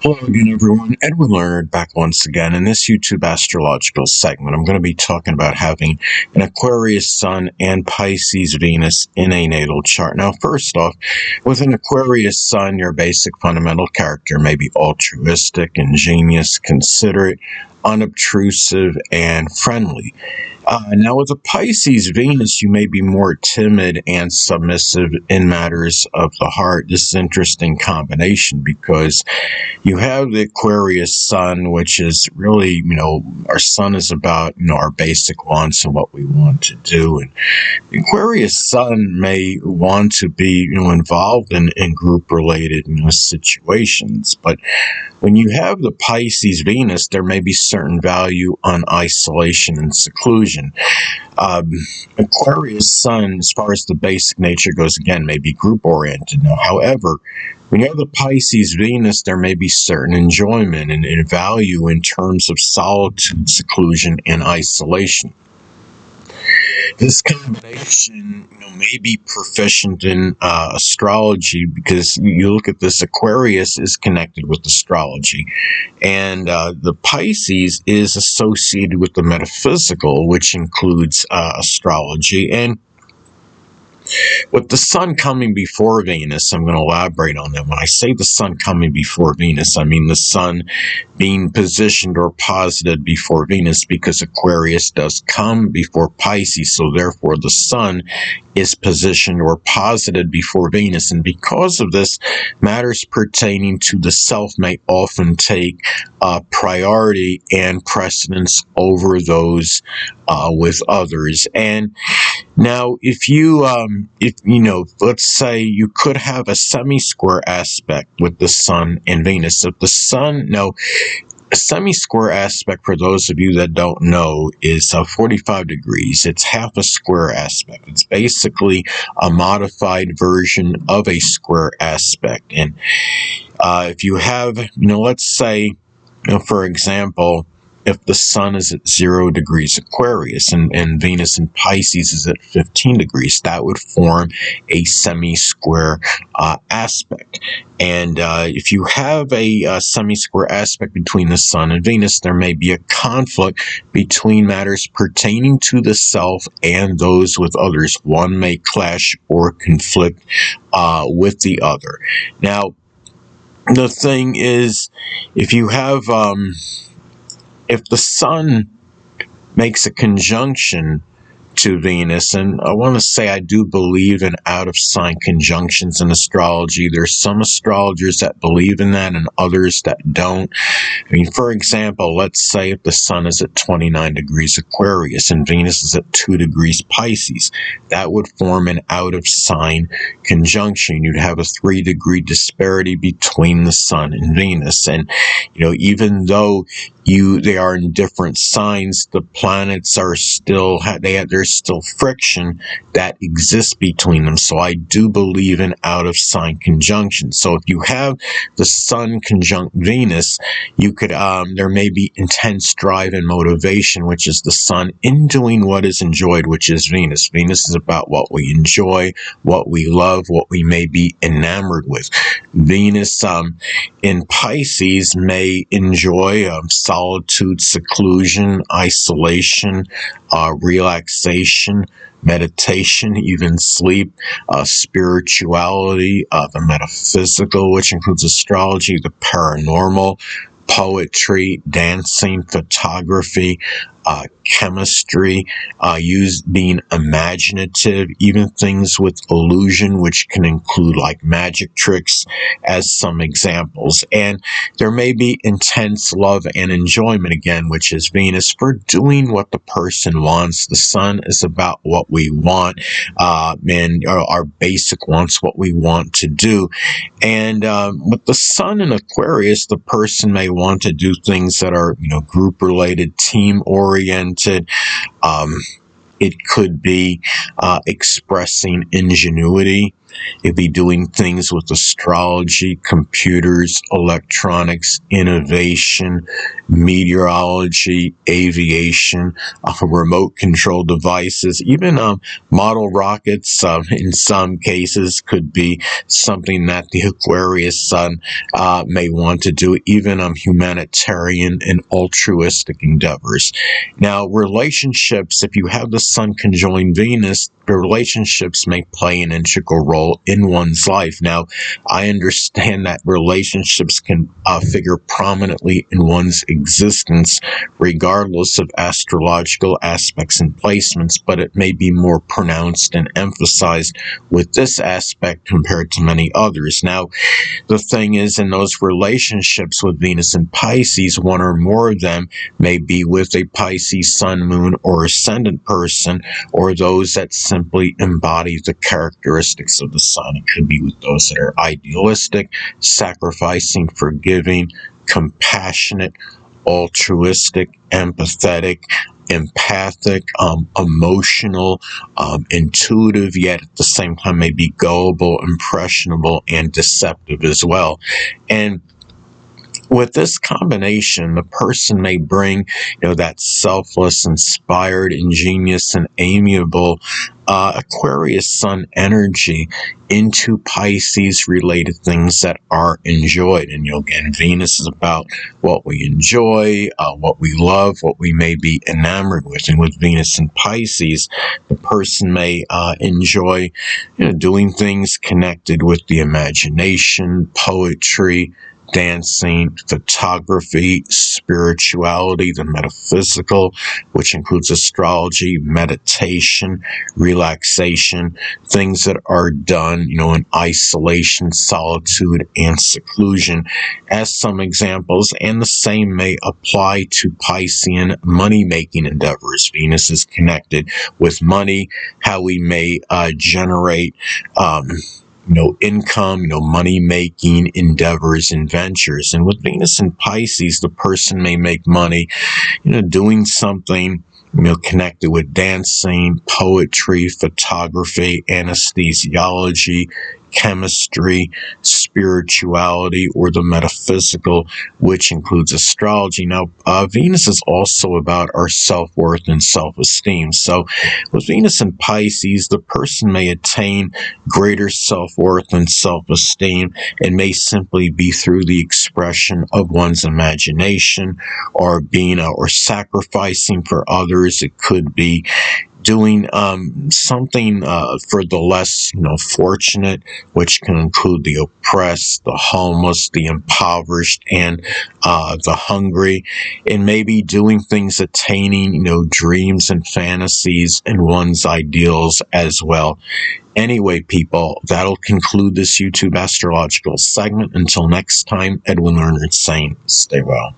Hello again, everyone. Edwin Learnard back once again. In this YouTube astrological segment, I'm going to be talking about having an Aquarius Sun and Pisces Venus in a natal chart. Now, first off, with an Aquarius Sun, your basic fundamental character may be altruistic, ingenious, considerate, unobtrusive, and friendly. Now, with a Pisces Venus, you may be more timid and submissive in matters of the heart. This is an interesting combination because you have the Aquarius Sun, which is really, our sun is about, our basic wants and what we want to do. And the Aquarius Sun may want to be, involved in group-related, situations. But when you have the Pisces Venus, there may be certain value on isolation and seclusion. Aquarius Sun, as far as the basic nature goes, again, may be group-oriented. Now, however, when you have the Pisces Venus, there may be certain enjoyment and value in terms of solitude, seclusion, and isolation. This combination, may be proficient in astrology because you look at this, Aquarius is connected with astrology, and the Pisces is associated with the metaphysical, which includes astrology. And with the Sun coming before Venus, I'm going to elaborate on that. When I say the Sun coming before Venus, I mean the Sun being positioned or posited before Venus, because Aquarius does come before Pisces, so therefore the Sun is positioned or posited before Venus. And because of this, matters pertaining to the self may often take priority and precedence over those with others. And now, if let's say you could have a semi-square aspect with the Sun and Venus. If the Sun, a semi-square aspect, for those of you that don't know, is 45 degrees. It's half a square aspect. It's basically a modified version of a square aspect. And if you have, let's say, for example, if the Sun is at 0 degrees Aquarius and Venus in Pisces is at 15 degrees, that would form a semi-square aspect. And if you have a semi-square aspect between the Sun and Venus, there may be a conflict between matters pertaining to the self and those with others. One may clash or conflict with the other. Now, the thing is, if you have if the Sun makes a conjunction to Venus, and I want to say I do believe in out-of-sign conjunctions in astrology. There's some astrologers that believe in that and others that don't. I mean, for example, let's say if the Sun is at 29 degrees Aquarius and Venus is at 2 degrees Pisces, that would form an out-of-sign conjunction. You'd have a 3-degree disparity between the Sun and Venus. And, even though they are in different signs, the planets are still, there's still friction that exists between them. So I do believe in out-of-sign conjunctions. So if you have the Sun conjunct Venus, you could, there may be intense drive and motivation, which is the Sun, in doing what is enjoyed, which is Venus. Venus is about what we enjoy, what we love, what we may be enamored with. Venus in Pisces may enjoy solitude, seclusion, isolation, relaxation, meditation, even sleep, spirituality, the metaphysical, which includes astrology, the paranormal, poetry, dancing, photography, chemistry, being imaginative, even things with illusion, which can include like magic tricks as some examples. And there may be intense love and enjoyment, again, which is Venus, for doing what the person wants. The Sun is about what we want, and our basic wants, what we want to do. And with the Sun in Aquarius, the person may want to do things that are, group-related, team-oriented. It could be expressing ingenuity, It'd be doing things with astrology, computers, electronics, innovation, meteorology, aviation, remote control devices, even model rockets. In some cases, could be something that the Aquarius Sun may want to do, even humanitarian and altruistic endeavors. Now, relationships, if you have the Sun conjoined Venus, the relationships may play an integral role in one's life. Now, I understand that relationships can figure prominently in one's existence, regardless of astrological aspects and placements, but it may be more pronounced and emphasized with this aspect compared to many others. Now, the thing is, in those relationships with Venus and Pisces, one or more of them may be with a Pisces Sun, Moon, or Ascendant person, or those that simply embody the characteristics of the Sun. It could be with those that are idealistic, sacrificing, forgiving, compassionate, altruistic, empathetic, empathic, emotional, intuitive, yet at the same time may be gullible, impressionable, and deceptive as well. And with this combination, the person may bring, that selfless, inspired, ingenious, and amiable Aquarius Sun energy into Pisces-related things that are enjoyed. And, again, Venus is about what we enjoy, what we love, what we may be enamored with. And with Venus and Pisces, the person may enjoy, doing things connected with the imagination, poetry, dancing, photography, spirituality, the metaphysical, which includes astrology, meditation, relaxation, things that are done, in isolation, solitude, and seclusion, as some examples. And the same may apply to Piscean money-making endeavors. Venus is connected with money, how we may generate income, money-making endeavors and ventures. And with Venus and Pisces, the person may make money, doing something, connected with dancing, poetry, photography, anesthesiology, chemistry, spirituality, or the metaphysical, which includes astrology. Now, Venus is also about our self-worth and self-esteem. So with Venus and Pisces, the person may attain greater self-worth and self-esteem, and may simply be through the expression of one's imagination, or being or sacrificing for others. It could be doing something for the less fortunate, which can include the oppressed, the homeless, the impoverished, and the hungry, and maybe doing things attaining dreams and fantasies and one's ideals as well. Anyway, people, that'll conclude this YouTube astrological segment. Until next time, Edwin Learnard saying, stay well.